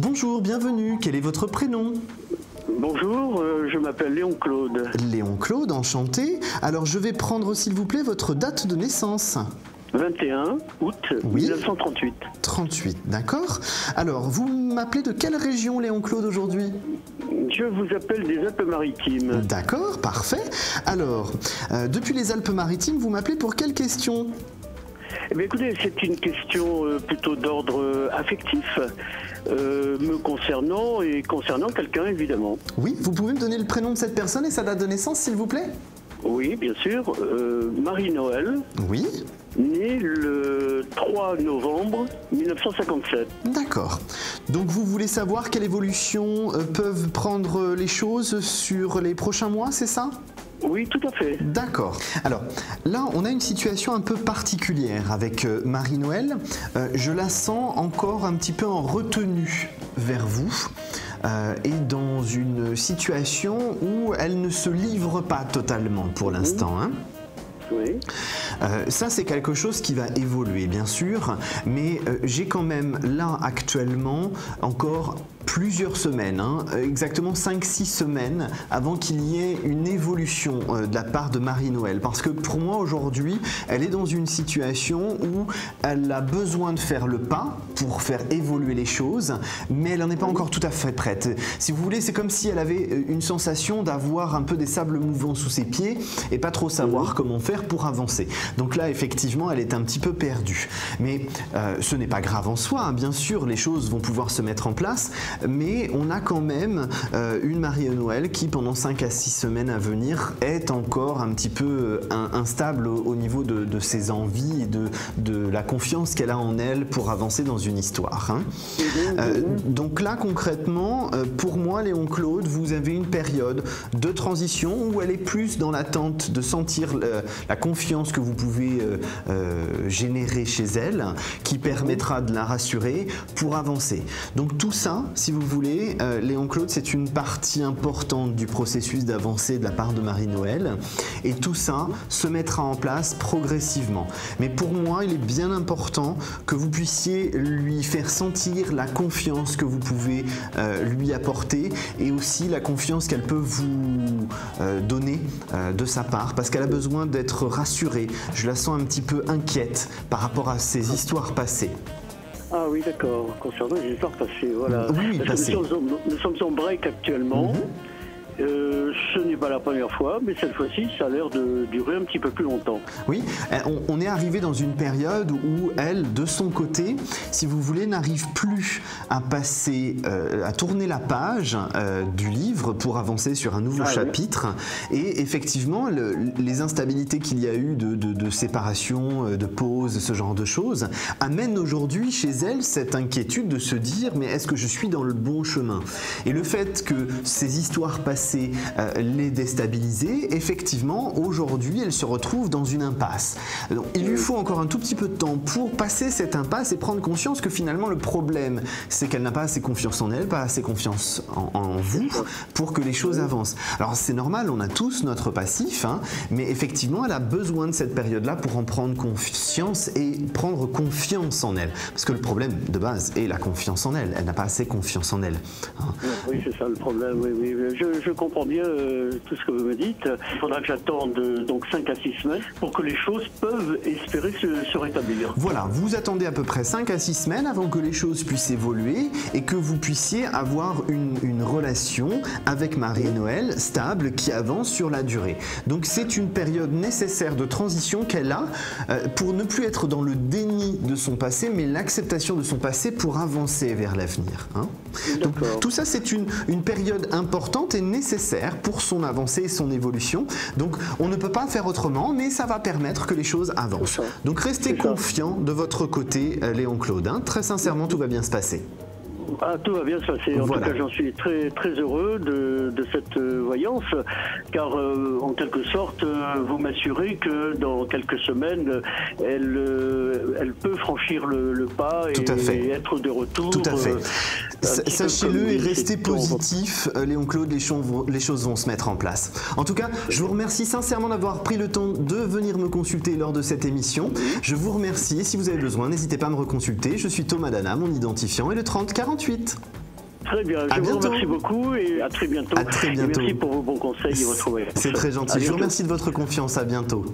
Bonjour, bienvenue. Quel est votre prénom? Bonjour, je m'appelle Léon Claude. Léon Claude, enchanté. Alors je vais prendre s'il vous plaît votre date de naissance. 21 août Oui. 1938. 38, d'accord. Alors vous m'appelez de quelle région Léon Claude aujourd'hui? Je vous appelle des Alpes-Maritimes. D'accord, parfait. Alors, depuis les Alpes-Maritimes, vous m'appelez pour quelle question? Eh bien, écoutez, c'est une question plutôt d'ordre affectif, me concernant et concernant quelqu'un évidemment. Oui, vous pouvez me donner le prénom de cette personne et sa date de naissance s'il vous plaît? Oui, bien sûr. Marie-Noël, Oui. née le 3 novembre 1957. D'accord. Donc vous voulez savoir quelle évolution peuvent prendre les choses sur les prochains mois, c'est ça? Oui, tout à fait. D'accord. Alors là, on a une situation un peu particulière avec Marie-Noël. Je la sens encore un petit peu en retenue vers vous et dans une situation où elle ne se livre pas totalement pour l'instant, hein. Oui. Ça c'est quelque chose qui va évoluer bien sûr, mais j'ai quand même là actuellement encore plusieurs semaines, hein, exactement 5-6 semaines avant qu'il y ait une évolution de la part de Marie-Noël. Parce que pour moi aujourd'hui, elle est dans une situation où elle a besoin de faire le pas pour faire évoluer les choses, mais elle n'en est pas encore tout à fait prête. Si vous voulez, c'est comme si elle avait une sensation d'avoir un peu des sables mouvants sous ses pieds et pas trop savoir comment faire pour avancer. Donc là, effectivement, elle est un petit peu perdue. Mais ce n'est pas grave en soi, hein. Bien sûr, les choses vont pouvoir se mettre en place, mais on a quand même une Marie-Noël qui, pendant 5 à 6 semaines à venir, est encore un petit peu instable au niveau de ses envies et de la confiance qu'elle a en elle pour avancer dans une histoire, hein. Donc là, concrètement, pour moi, Léon Claude, vous avez une période de transition où elle est plus dans l'attente de sentir la confiance que vous pouvez générer chez elle, qui permettra de la rassurer pour avancer. Donc tout ça, si vous voulez, Léon Claude, c'est une partie importante du processus d'avancée de la part de Marie-Noël, et tout ça se mettra en place progressivement. Mais pour moi, il est bien important que vous puissiez lui faire sentir la confiance que vous pouvez lui apporter, et aussi la confiance qu'elle peut vous donner de sa part, parce qu'elle a besoin d'être rassurée. Je la sens un petit peu inquiète par rapport à ses histoires passées. Ah oui, d'accord. Concernant les histoires passées, voilà. Oui, passées. Nous sommes en break actuellement. Ce n'est pas la première fois, mais cette fois-ci, ça a l'air de durer un petit peu plus longtemps. Oui, on est arrivé dans une période où elle, de son côté, si vous voulez, n'arrive plus à passer, à tourner la page du livre pour avancer sur un nouveau chapitre. Oui. Et effectivement, les instabilités qu'il y a eu de séparation, de pause, ce genre de choses, amènent aujourd'hui chez elle cette inquiétude de se dire « mais est-ce que je suis dans le bon chemin ?» Et le fait que ces histoires passées les déstabiliser, effectivement, aujourd'hui, elle se retrouve dans une impasse. Donc, il lui faut encore un tout petit peu de temps pour passer cette impasse et prendre conscience que finalement, le problème, c'est qu'elle n'a pas assez confiance en elle, pas assez confiance en vous pour que les choses avancent. Alors, c'est normal, on a tous notre passif, hein, mais effectivement, elle a besoin de cette période-là pour en prendre conscience et prendre confiance en elle. Parce que le problème de base est la confiance en elle. Elle n'a pas assez confiance en elle. Hein. Oui, c'est ça le problème, oui. Je comprends bien tout ce que vous me dites. Il faudra que j'attende donc 5 à 6 semaines pour que les choses peuvent espérer se rétablir. Voilà, vous attendez à peu près 5 à 6 semaines avant que les choses puissent évoluer et que vous puissiez avoir une relation avec Marie-Noël stable qui avance sur la durée. Donc c'est une période nécessaire de transition qu'elle a pour ne plus être dans le déni de son passé, mais l'acceptation de son passé pour avancer vers l'avenir, hein. Donc tout ça, c'est une période importante et nécessaire pour son avancée et son évolution. Donc on ne peut pas faire autrement, mais ça va permettre que les choses avancent. Donc restez confiant de votre côté, Léon Claude, hein. Très sincèrement, tout va bien se passer. Ah, tout va bien se passer. En tout cas, j'en suis très, très heureux de cette voyance, car en quelque sorte, vous m'assurez que dans quelques semaines, elle peut franchir le pas et être de retour. Tout à fait. Sachez-le et restez positif, Léon Claude, les choses vont se mettre en place. En tout cas, je vous remercie sincèrement d'avoir pris le temps de venir me consulter lors de cette émission. Je vous remercie et si vous avez besoin, n'hésitez pas à me reconsulter. Je suis Thomas Dana, mon identifiant est le 30 48. Très bien, je vous remercie beaucoup et à très bientôt. À très bientôt. Et merci pour vos bons conseils et votre voyage. C'est très gentil. Je vous remercie de votre confiance. À bientôt.